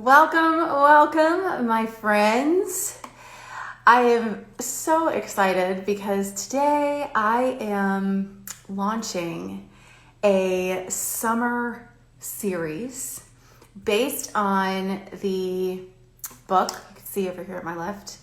Welcome, my friends. I am so excited because today I am launching a summer series based on the book, you can see over here at my left,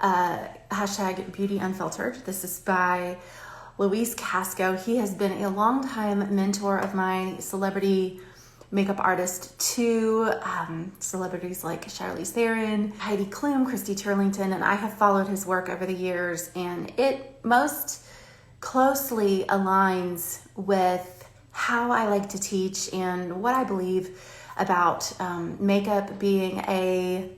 hashtag Beauty Unfiltered. This is by Luis Casco. He has been a longtime mentor of mine, celebrity makeup artist to celebrities like Charlize Theron, Heidi Klum, Christy Turlington, and I have followed his work over the years, and it most closely aligns with how I like to teach and what I believe about makeup being a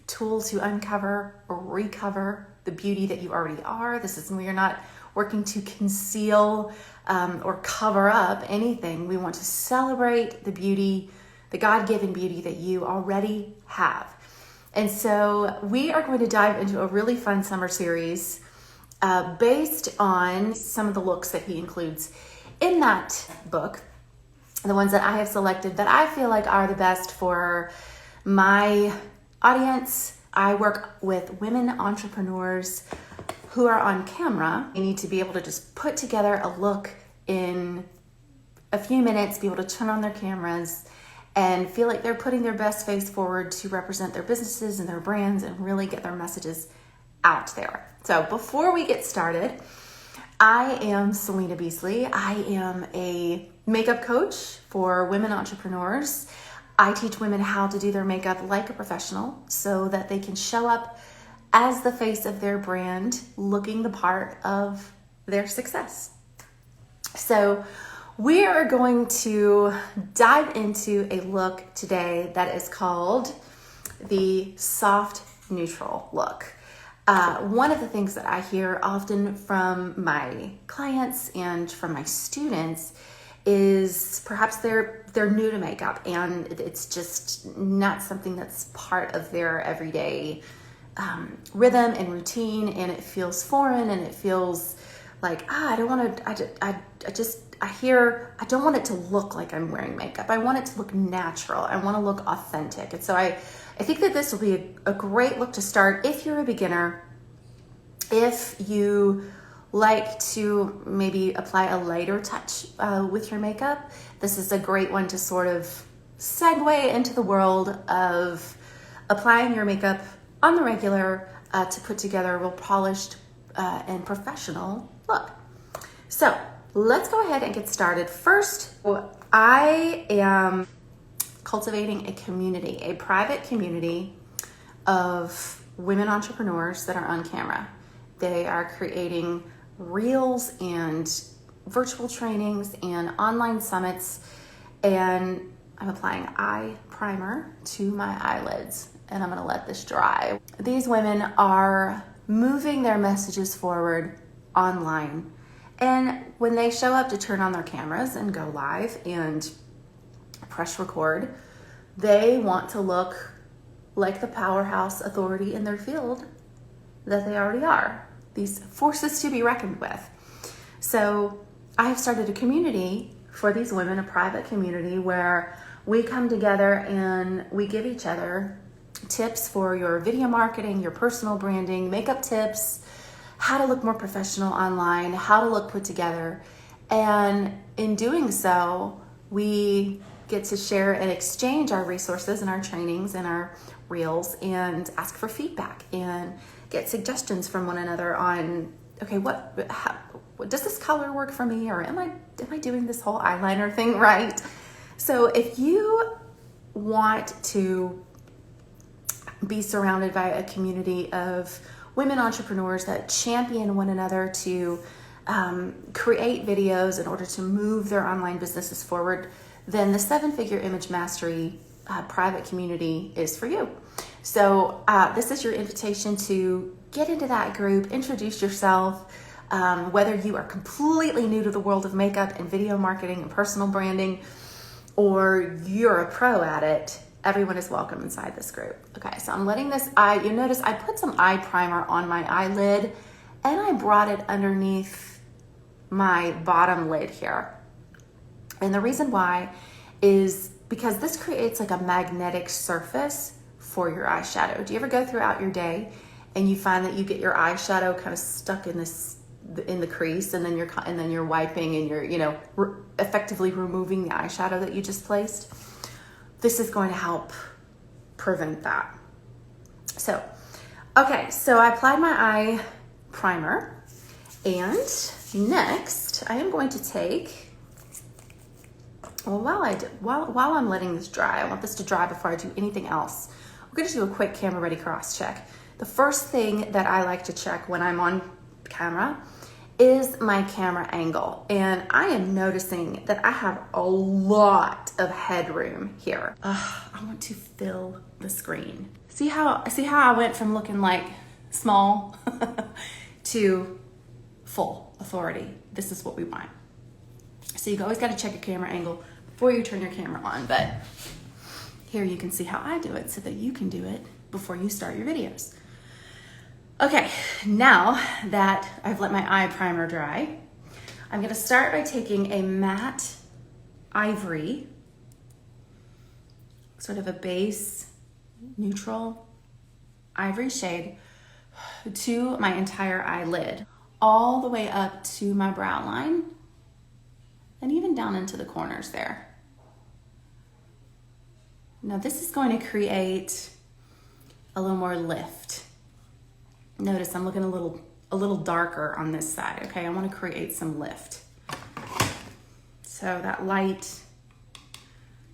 tool to uncover or recover the beauty that you already are. This is when you're not working to conceal or cover up anything. We want to celebrate the beauty, the God-given beauty that you already have. And so we are going to dive into a really fun summer series based on some of the looks that he includes in that book, the ones that I have selected that I feel like are the best for my audience. I work with women entrepreneurs who are on camera. They need to be able to just put together a look in a few minutes, be able to turn on their cameras and feel like they're putting their best face forward to represent their businesses and their brands and really get their messages out there. So before we get started, I am Selena Beasley. I am a makeup coach for women entrepreneurs. I teach women how to do their makeup like a professional so that they can show up as the face of their brand, looking the part of their success. So we are going to dive into a look today that is called the soft neutral look. One of the things that I hear often from my clients and from my students is perhaps they're new to makeup and it's just not something that's part of their everyday rhythm and routine, and it feels foreign and it feels like, I don't want to, I don't want it to look like I'm wearing makeup. I want it to look natural. I want to look authentic. And so I think that this will be a great look to start if you're a beginner, if you like to maybe apply a lighter touch with your makeup. This is a great one to sort of segue into the world of applying your makeup on the regular to put together a real polished and professional look. So let's go ahead and get started. First, I am cultivating a community, a private community of women entrepreneurs that are on camera. They are creating reels and virtual trainings and online summits, and I'm applying eye primer to my eyelids, and I'm gonna let this dry. These women are moving their messages forward online, and when they show up to turn on their cameras and go live and press record, they want to look like the powerhouse authority in their field that they already are. These forces to be reckoned with. So I have started a community for these women, a private community where we come together and we give each other tips for your video marketing, your personal branding, makeup tips, how to look more professional online, how to look put together. And in doing so, we get to share and exchange our resources and our trainings and our reels and ask for feedback and get suggestions from one another on, okay, what does this color work for me? Or am I doing this whole eyeliner thing right? So if you want to be surrounded by a community of women entrepreneurs that champion one another to create videos in order to move their online businesses forward, then the 7-Figure Image Mastery private community is for you. So this is your invitation to get into that group, introduce yourself, whether you are completely new to the world of makeup and video marketing and personal branding, or you're a pro at it, everyone is welcome inside this group. Okay, so I'm letting this eye, you notice I put some eye primer on my eyelid and I brought it underneath my bottom lid here. And the reason why is because this creates like a magnetic surface for your eyeshadow. Do you ever go throughout your day and you find that you get your eyeshadow kind of stuck in the crease, and then you're wiping and you're, you know, effectively removing the eyeshadow that you just placed? This is going to help prevent that. So, okay, so I applied my eye primer, and next I am going to take, well, while I'm letting this dry, I want this to dry before I do anything else. We're going to do a quick camera ready cross check. The first thing that I like to check when I'm on camera is my camera angle, and I am noticing that I have a lot of headroom here. I want to fill the screen. See how I went from looking like small to full authority? This is what we want. So you always got to check your camera angle before you turn your camera on, but here you can see how I do it so that you can do it before you start your videos. Okay, now that I've let my eye primer dry, I'm gonna start by taking a matte ivory, sort of a base neutral ivory shade, to my entire eyelid, all the way up to my brow line, and even down into the corners there. Now this is going to create a little more lift. Notice I'm looking a little darker on this side, okay? I want to create some lift. So that light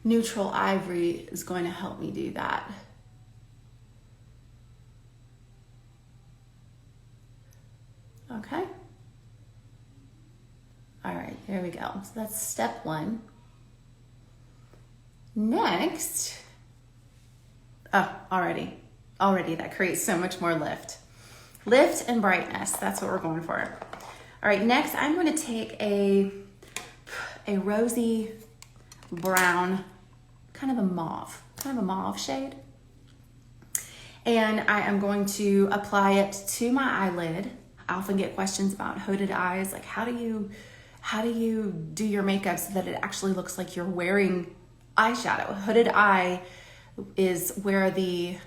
neutral ivory is going to help me do that. Okay. All right, there we go. So that's step one. Next, already that creates so much more lift. Lift and brightness, that's what we're going for. All right, next I'm going to take a rosy brown, kind of a mauve shade. And I am going to apply it to my eyelid. I often get questions about hooded eyes, like how do you do your makeup so that it actually looks like you're wearing eyeshadow? Hooded eye is where the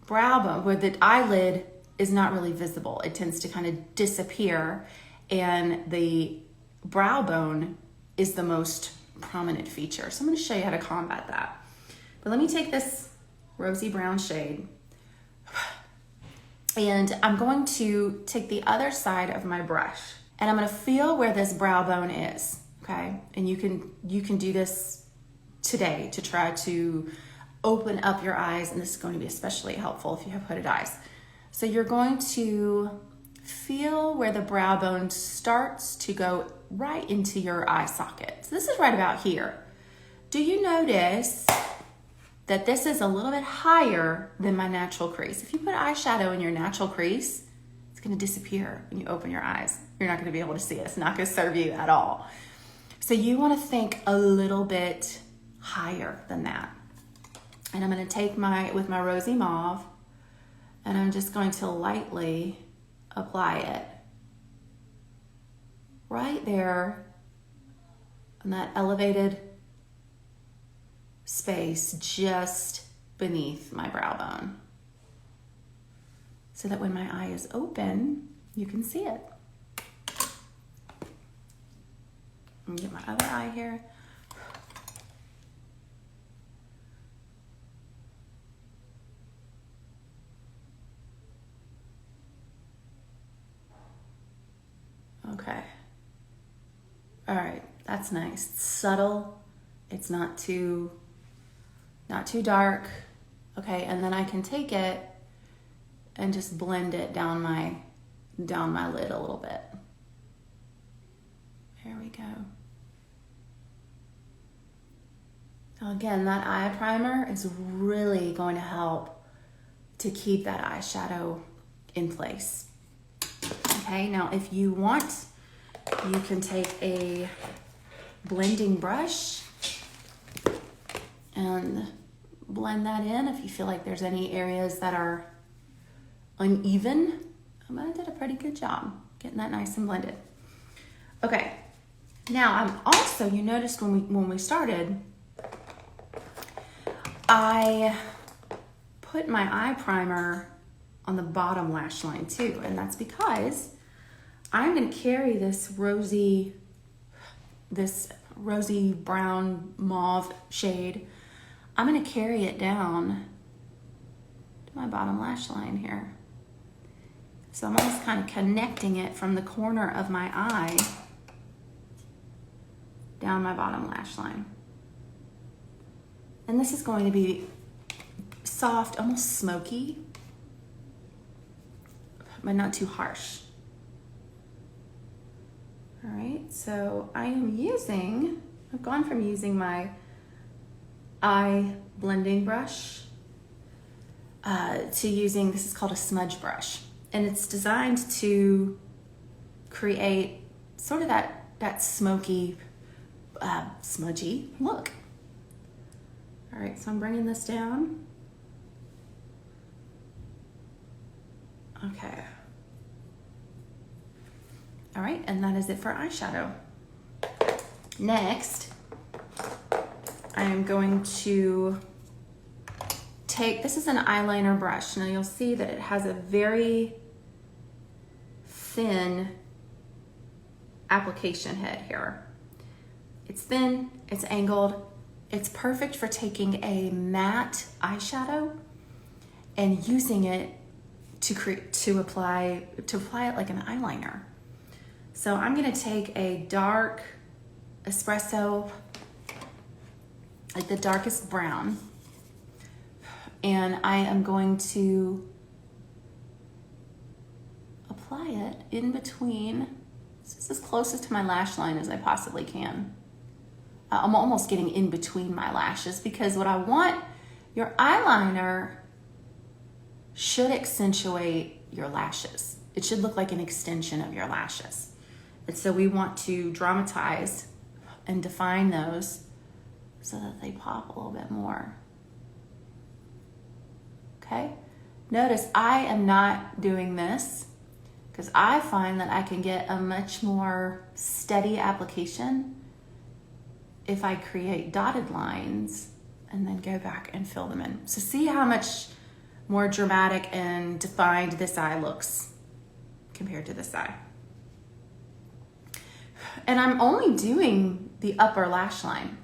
brow bone, where the eyelid is not really visible. It tends to kind of disappear, and the brow bone is the most prominent feature. So I'm going to show you how to combat that. But let me take this rosy brown shade, and I'm going to take the other side of my brush, and I'm going to feel where this brow bone is, okay? And you can do this today to try to open up your eyes, and this is going to be especially helpful if you have hooded eyes. So you're going to feel where the brow bone starts to go right into your eye socket. So this is right about here. Do you notice that this is a little bit higher than my natural crease? If you put eyeshadow in your natural crease, it's going to disappear when you open your eyes. You're not going to be able to see it. It's not going to serve you at all. So you want to think a little bit higher than that. And I'm going to take with my rosy mauve, and I'm just going to lightly apply it right there on that elevated space just beneath my brow bone, so that when my eye is open, you can see it. Let me get my other eye here. Okay. All right, that's nice. It's subtle. It's not too dark. Okay, and then I can take it and just blend it down my lid a little bit. There we go. So again, that eye primer is really going to help to keep that eyeshadow in place. Okay, now if you want, you can take a blending brush and blend that in if you feel like there's any areas that are uneven. I did a pretty good job getting that nice and blended. Okay, now I'm also, you noticed when we started, I put my eye primer on the bottom lash line too, and that's because I'm gonna carry this rosy brown mauve shade. I'm gonna carry it down to my bottom lash line here. So I'm almost kind of connecting it from the corner of my eye down my bottom lash line. And this is going to be soft, almost smoky, but not too harsh. All right, so I've gone from using my eye blending brush to using, this is called a smudge brush. And it's designed to create sort of that smoky, smudgy look. All right, so I'm bringing this down. Okay. All right, and that is it for eyeshadow. Next, I am going to take, this is an eyeliner brush. Now you'll see that it has a very thin application head here. It's thin, it's angled, it's perfect for taking a matte eyeshadow and using it to apply it like an eyeliner. So I'm gonna take a dark espresso, like the darkest brown, and I am going to apply it in between. This is as closest to my lash line as I possibly can. I'm almost getting in between my lashes because what I want, your eyeliner should accentuate your lashes. It should look like an extension of your lashes. And so we want to dramatize and define those so that they pop a little bit more. Okay? Notice I am not doing this because I find that I can get a much more steady application if I create dotted lines and then go back and fill them in. So see how much more dramatic and defined this eye looks compared to this eye. And I'm only doing the upper lash line.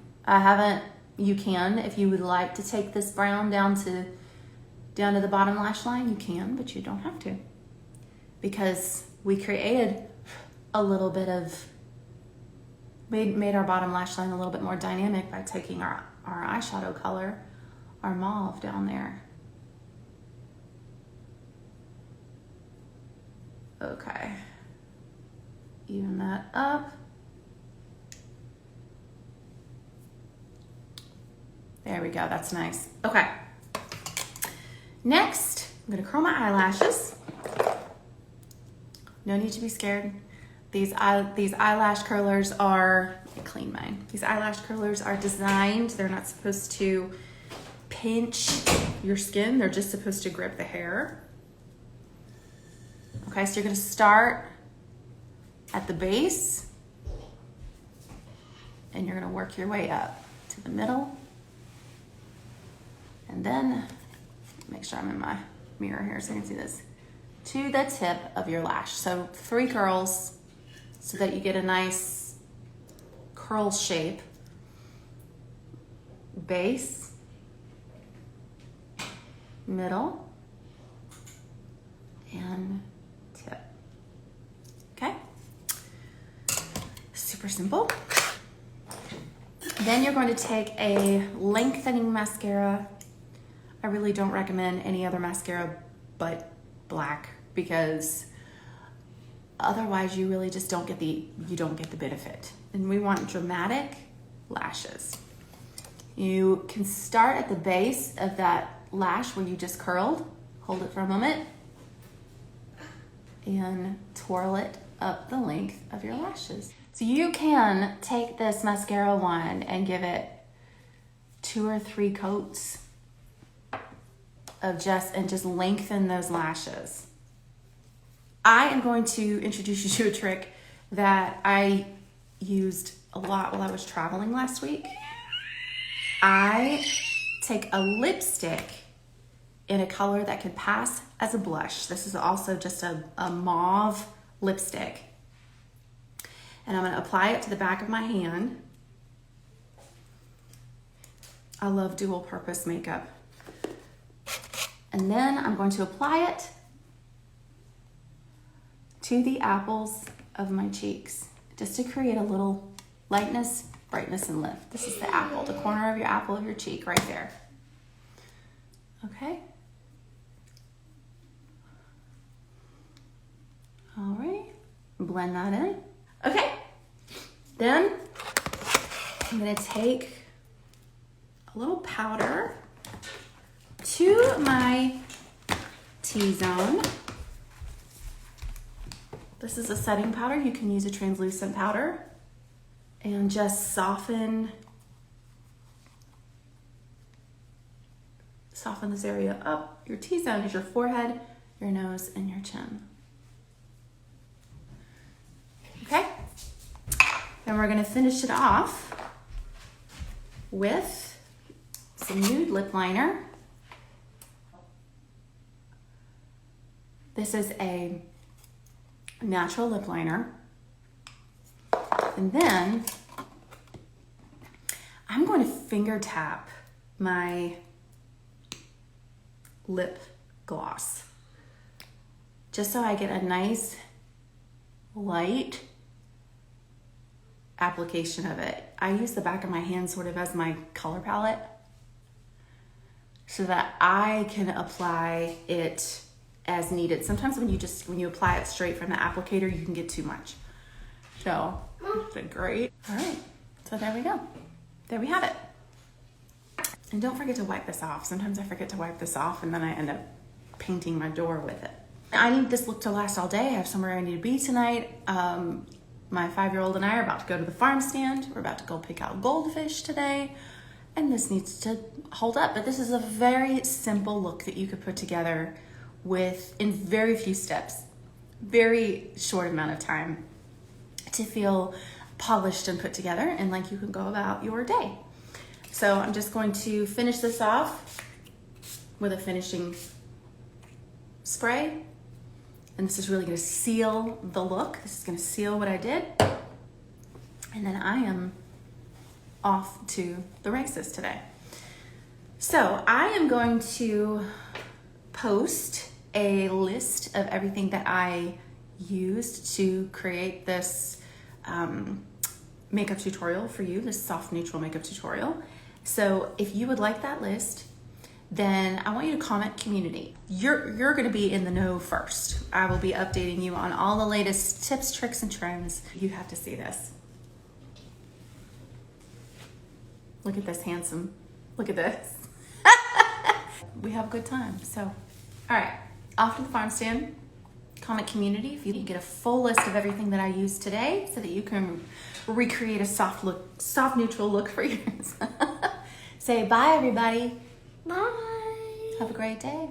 You can, if you would like to take this brown down to the bottom lash line, you can, but you don't have to. Because we created a little bit of, made our bottom lash line a little bit more dynamic by taking our eyeshadow color, our mauve down there. Okay, even that up. There we go, that's nice. Okay, next, I'm gonna curl my eyelashes. No need to be scared. These eyelash curlers are, let me clean mine. These eyelash curlers are designed, they're not supposed to pinch your skin, they're just supposed to grip the hair. Okay, so you're gonna start at the base and you're gonna work your way up to the middle. And then, make sure I'm in my mirror here so you can see this, to the tip of your lash. So 3 curls so that you get a nice curl shape. Base, middle, and tip. Okay? Super simple. Then you're going to take a lengthening mascara. I really don't recommend any other mascara but black because otherwise you really just don't get the benefit. And we want dramatic lashes. You can start at the base of that lash where you just curled. Hold it for a moment and twirl it up the length of your lashes. So you can take this mascara wand and give it 2 or 3 coats of just lengthen those lashes. I am going to introduce you to a trick that I used a lot while I was traveling last week. I take a lipstick in a color that could pass as a blush. This is also just a mauve lipstick. And I'm gonna apply it to the back of my hand. I love dual purpose makeup. And then I'm going to apply it to the apples of my cheeks, just to create a little lightness, brightness, and lift. This is the apple, the corner of your apple of your cheek right there. Okay. All right, blend that in. Okay, then I'm gonna take a little powder to my T-zone. This is a setting powder. You can use a translucent powder and just soften this area up. Your T-zone is your forehead, your nose, and your chin. Okay, then we're gonna finish it off with some nude lip liner. This is a natural lip liner. And then I'm going to finger tap my lip gloss just so I get a nice light application of it. I use the back of my hand sort of as my color palette so that I can apply it as needed. Sometimes when you apply it straight from the applicator, you can get too much. So, it's great. All right, so there we go. There we have it. And don't forget to wipe this off. Sometimes I forget to wipe this off and then I end up painting my door with it. I need this look to last all day. I have somewhere I need to be tonight. My 5-year-old and I are about to go to the farm stand. We're about to go pick out goldfish today. And this needs to hold up. But this is a very simple look that you could put together in very few steps, very short amount of time to feel polished and put together and like you can go about your day. So I'm just going to finish this off with a finishing spray. And this is really gonna seal the look. This is gonna seal what I did. And then I am off to the races today. So I am going to post a list of everything that I used to create this makeup tutorial for you, this soft neutral makeup tutorial. So if you would like that list, then I want you to comment community. You're gonna be in the know first. I will be updating you on all the latest tips, tricks, and trends. You have to see this. Look at this handsome, look at this. We have a good time, so. All right, off to the farm stand. Comment community if you can get a full list of everything that I used today so that you can recreate a soft neutral look for yours. Say bye everybody. Bye. Have a great day.